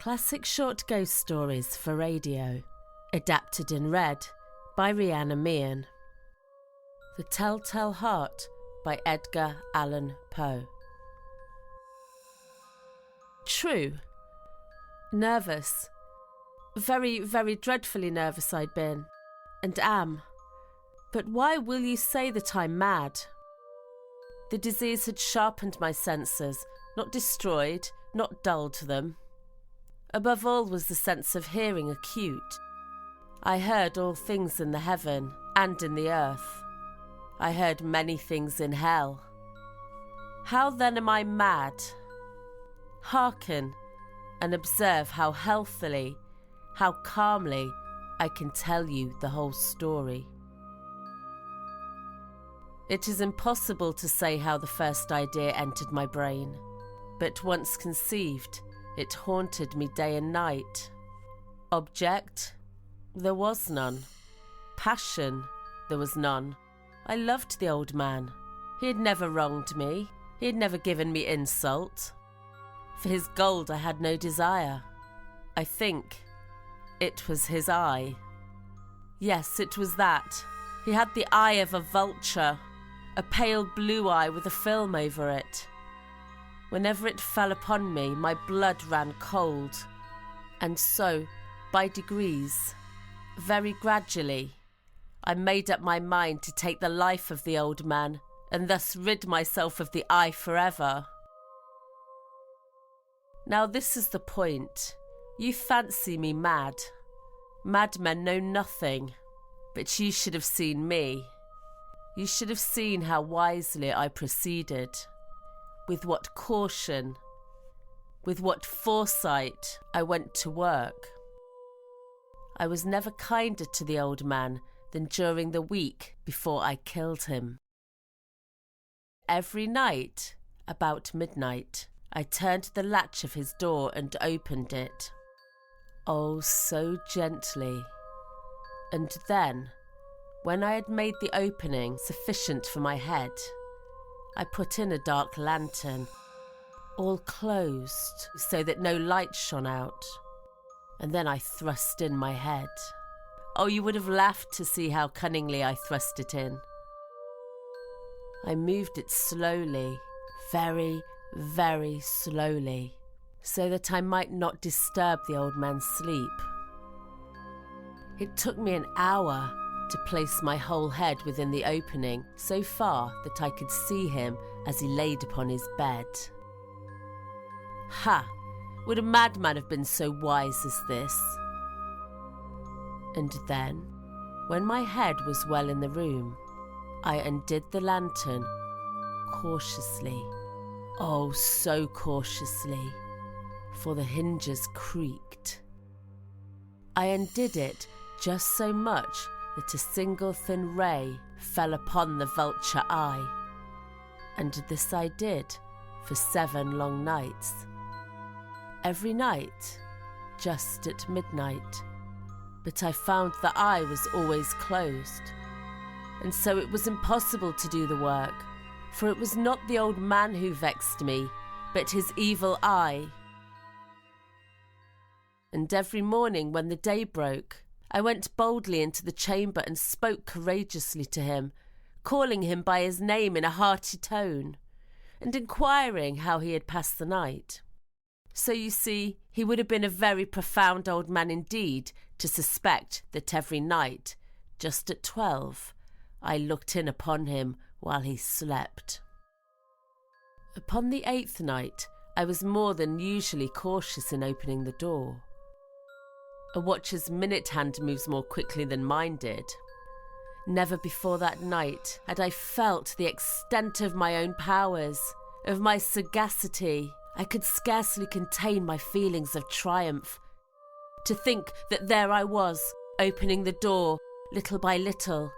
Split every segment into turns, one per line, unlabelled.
Classic short ghost stories for radio, adapted and read by Rehannah Mian. The Telltale Heart by Edgar Allan Poe. True. Nervous. Very, very dreadfully nervous I'd been, and am. But why will you say that I'm mad? The disease had sharpened my senses, not destroyed, not dulled them. Above all was the sense of hearing acute. I heard all things in the heaven and in the earth. I heard many things in hell. How then am I mad? Hearken and observe how healthily, how calmly I can tell you the whole story. It is impossible to say how the first idea entered my brain, but once conceived, it haunted me day and night. Object? There was none. Passion? There was none. I loved the old man. He had never wronged me. He had never given me insult. For his gold I had no desire. I think it was his eye. Yes, it was that. He had the eye of a vulture, a pale blue eye with a film over it. Whenever it fell upon me, my blood ran cold. And so, by degrees, very gradually, I made up my mind to take the life of the old man and thus rid myself of the eye forever. Now this is the point. You fancy me mad. Madmen know nothing. But you should have seen me. You should have seen how wisely I proceeded. With what caution, with what foresight I went to work. I was never kinder to the old man than during the week before I killed him. Every night, about midnight, I turned the latch of his door and opened it. Oh, so gently. And then, when I had made the opening sufficient for my head, I put in a dark lantern, all closed so that no light shone out, and then I thrust in my head. Oh, you would have laughed to see how cunningly I thrust it in. I moved it slowly, very, very slowly, so that I might not disturb the old man's sleep. It took me an hour to place my whole head within the opening so far that I could see him as he laid upon his bed. Ha! Would a madman have been so wise as this? And then, when my head was well in the room, I undid the lantern cautiously, oh so cautiously, for the hinges creaked. I undid it just so much that a single thin ray fell upon the vulture eye. And this I did for 7 long nights. Every night, just at midnight. But I found the eye was always closed. And so it was impossible to do the work, for it was not the old man who vexed me, but his evil eye. And every morning when the day broke, I went boldly into the chamber and spoke courageously to him, calling him by his name in a hearty tone, and inquiring how he had passed the night. So you see, he would have been a very profound old man indeed to suspect that every night, just at 12, I looked in upon him while he slept. Upon the 8th night, I was more than usually cautious in opening the door. A watcher's minute hand moves more quickly than mine did. Never before that night had I felt the extent of my own powers, of my sagacity. I could scarcely contain my feelings of triumph. To think that there I was, opening the door, little by little,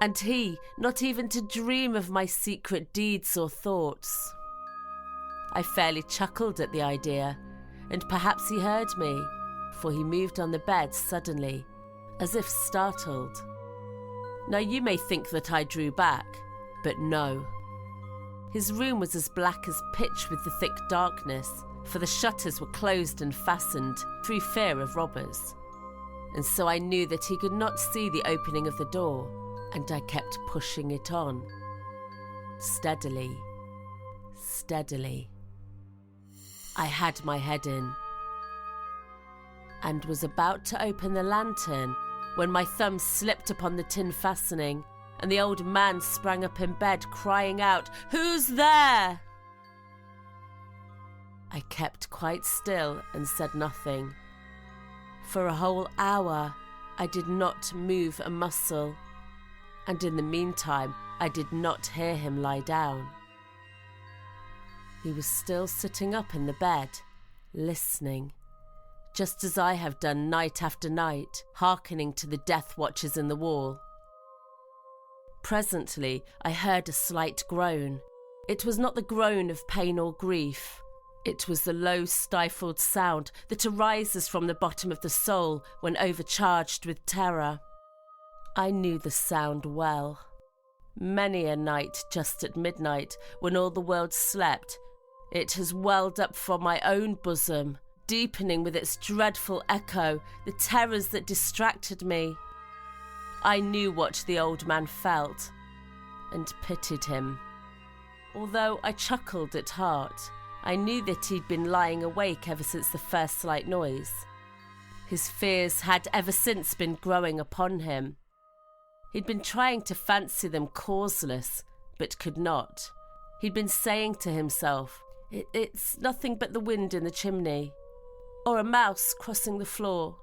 and he not even to dream of my secret deeds or thoughts. I fairly chuckled at the idea, and perhaps he heard me, for he moved on the bed suddenly, as if startled. Now you may think that I drew back, but no. His room was as black as pitch with the thick darkness, for the shutters were closed and fastened through fear of robbers. And so I knew that he could not see the opening of the door, and I kept pushing it on. Steadily, steadily. I had my head in, and was about to open the lantern when my thumb slipped upon the tin fastening, and the old man sprang up in bed, crying out, "Who's there?" I kept quite still and said nothing. For a whole hour, I did not move a muscle, and in the meantime, I did not hear him lie down. He was still sitting up in the bed, listening, just as I have done night after night, hearkening to the death watches in the wall. Presently, I heard a slight groan. It was not the groan of pain or grief. It was the low, stifled sound that arises from the bottom of the soul when overcharged with terror. I knew the sound well. Many a night just at midnight, when all the world slept, it has welled up from my own bosom, deepening with its dreadful echo the terrors that distracted me. I knew what the old man felt, and pitied him. Although I chuckled at heart, I knew that he'd been lying awake ever since the first slight noise. His fears had ever since been growing upon him. He'd been trying to fancy them causeless, but could not. He'd been saying to himself, It's nothing but the wind in the chimney, or a mouse crossing the floor.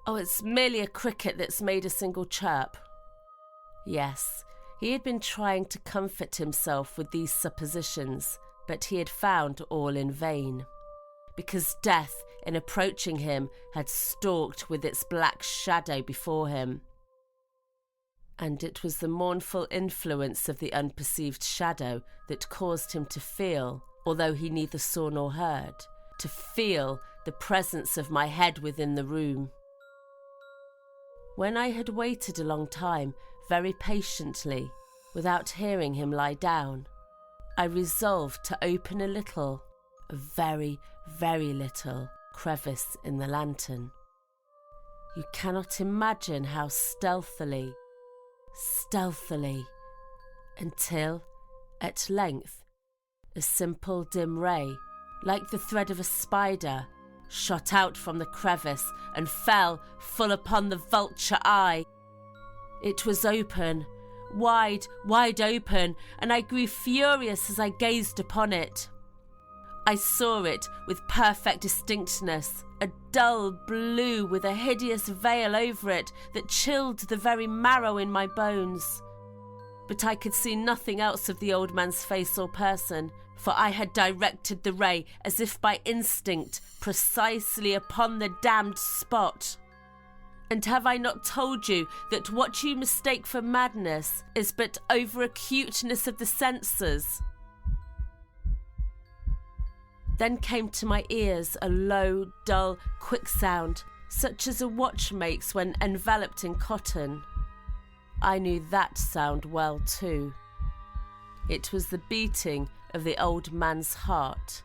Oh, it's merely a cricket that's made a single chirp." Yes, he had been trying to comfort himself with these suppositions, but he had found all in vain, because death, in approaching him, had stalked with its black shadow before him. And it was the mournful influence of the unperceived shadow that caused him to feel, although he neither saw nor heard, to feel the presence of my head within the room. When I had waited a long time, very patiently, without hearing him lie down, I resolved to open a little, a very, very little, crevice in the lantern. You cannot imagine how stealthily, until, at length, a simple dim ray, like the thread of a spider, shot out from the crevice and fell full upon the vulture eye. It was open, wide open, and I grew furious as I gazed upon it. I saw it with perfect distinctness, a dull blue with a hideous veil over it that chilled the very marrow in my bones. But I could see nothing else of the old man's face or person, for I had directed the ray as if by instinct precisely upon the damned spot. And have I not told you that what you mistake for madness is but over-acuteness of the senses? Then came to my ears a low, dull, quick sound, such as a watch makes when enveloped in cotton. I knew that sound well too. It was the beating of the old man's heart.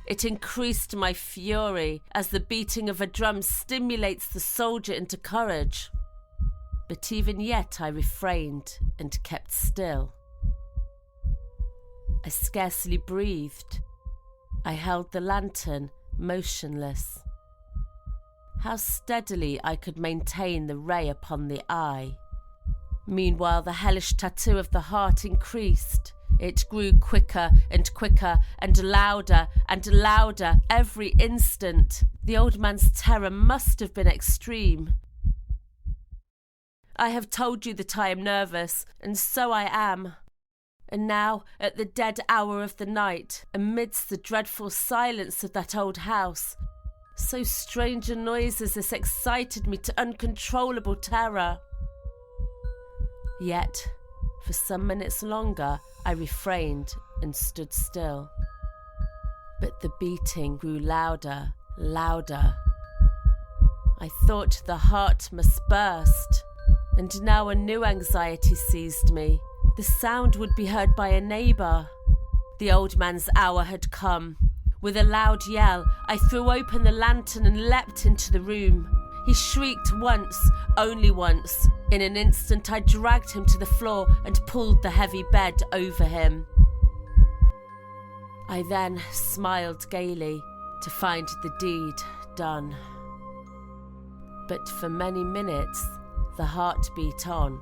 It increased my fury as the beating of a drum stimulates the soldier into courage. But even yet I refrained and kept still. I scarcely breathed. I held the lantern motionless. How steadily I could maintain the ray upon the eye. Meanwhile, the hellish tattoo of the heart increased. It grew quicker and quicker and louder every instant. The old man's terror must have been extreme. I have told you that I am nervous, and so I am. And now, at the dead hour of the night, amidst the dreadful silence of that old house, so strange a noise as this excited me to uncontrollable terror. Yet, for some minutes longer, I refrained and stood still. But the beating grew louder. I thought the heart must burst, and now a new anxiety seized me. The sound would be heard by a neighbour. The old man's hour had come. With a loud yell, I threw open the lantern and leapt into the room. He shrieked once, only once. In an instant, I dragged him to the floor and pulled the heavy bed over him. I then smiled gaily to find the deed done. But for many minutes, the heart beat on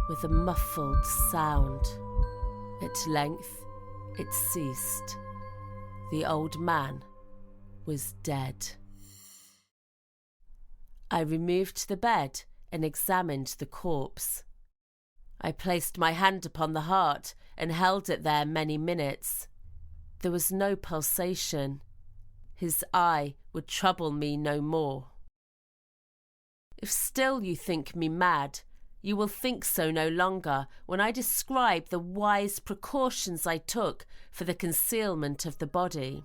with a muffled sound. At length, it ceased. The old man was dead. I removed the bed and examined the corpse. I placed my hand upon the heart and held it there many minutes. There was no pulsation. His eye would trouble me no more. If still you think me mad, you will think so no longer when I describe the wise precautions I took for the concealment of the body.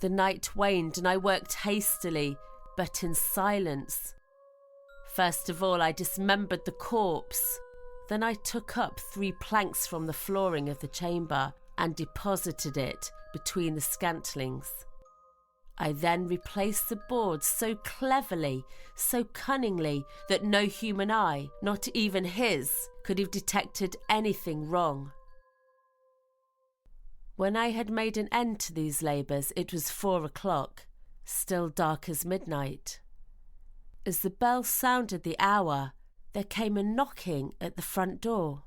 The night waned and I worked hastily, but in silence. First of all, I dismembered the corpse. Then I took up 3 planks from the flooring of the chamber and deposited it between the scantlings. I then replaced the boards so cleverly, so cunningly, that no human eye, not even his, could have detected anything wrong. When I had made an end to these labours, it was 4 o'clock, still dark as midnight. As the bell sounded the hour, there came a knocking at the front door.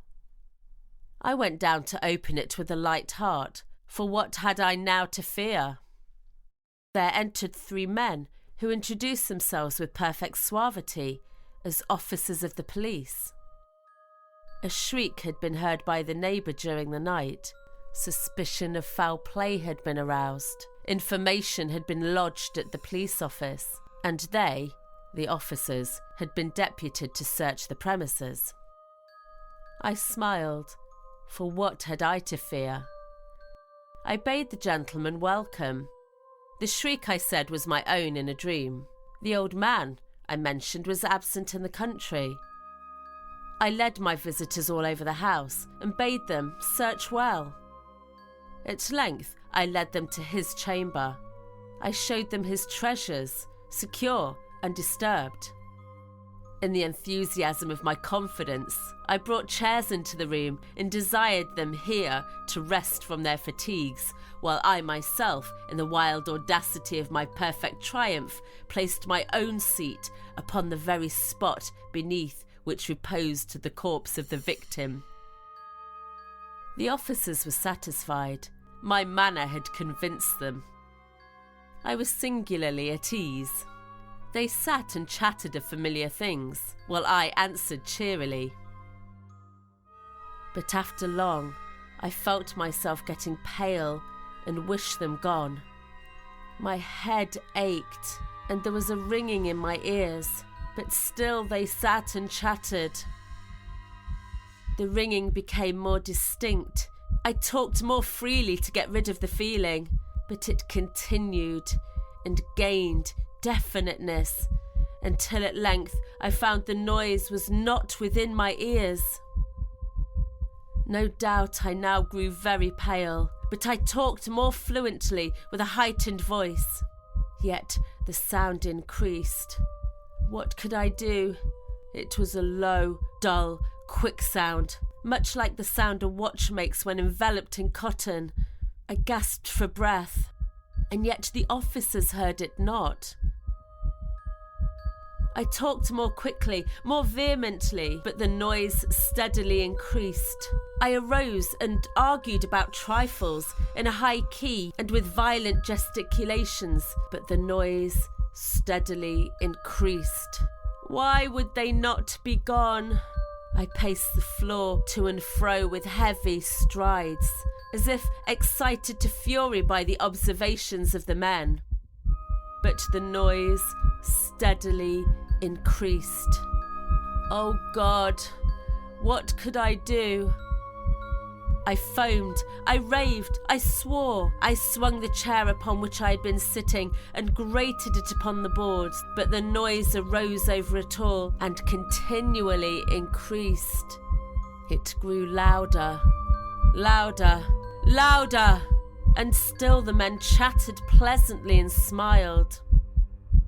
I went down to open it with a light heart, for what had I now to fear? There entered 3 men who introduced themselves with perfect suavity as officers of the police. A shriek had been heard by the neighbour during the night. Suspicion of foul play had been aroused. Information had been lodged at the police office, and they, the officers, had been deputed to search the premises. I smiled, for what had I to fear? I bade the gentleman welcome. The shriek, I said, was my own in a dream. The old man, I mentioned, was absent in the country. I led my visitors all over the house and bade them search well. At length, I led them to his chamber. I showed them his treasures, secure, undisturbed. In the enthusiasm of my confidence, I brought chairs into the room and desired them here to rest from their fatigues, while I myself, in the wild audacity of my perfect triumph, placed my own seat upon the very spot beneath which reposed the corpse of the victim. The officers were satisfied. My manner had convinced them. I was singularly at ease. They sat and chatted of familiar things, while I answered cheerily. But after long, I felt myself getting pale and wished them gone. My head ached, and there was a ringing in my ears, but still they sat and chattered. The ringing became more distinct. I talked more freely to get rid of the feeling, but it continued and gained definiteness until at length I found the noise was not within my ears. No doubt I now grew very pale, but I talked more fluently with a heightened voice. Yet the sound increased. What could I do? It was a low, dull, quick sound, much like the sound a watch makes when enveloped in cotton. I gasped for breath, and yet the officers heard it not. I talked more quickly, more vehemently, but the noise steadily increased. I arose and argued about trifles in a high key and with violent gesticulations, but the noise steadily increased. Why would they not be gone? I paced the floor to and fro with heavy strides, as if excited to fury by the observations of the men. But the noise steadily increased. Oh God, what could I do? I foamed, I raved, I swore. I swung the chair upon which I had been sitting and grated it upon the boards, but the noise arose over it all and continually increased. It grew louder, Louder, louder, and still the men chattered pleasantly and smiled.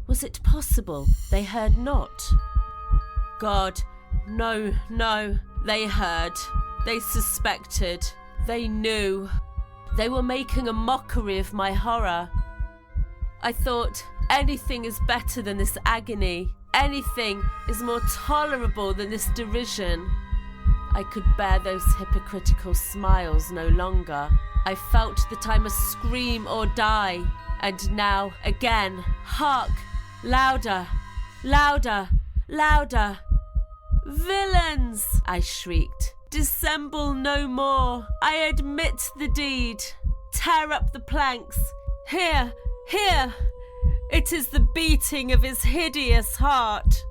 Was it possible they heard not? God, no, no, they heard, they suspected, they knew. They were making a mockery of my horror. I thought, anything is better than this agony. Anything is more tolerable than this derision. I could bear those hypocritical smiles no longer. I felt that I must scream or die. And now, again, hark! Louder! Louder! Louder! Villains! I shrieked. Dissemble no more. I admit the deed. Tear up the planks. Here! Here! It is the beating of his hideous heart.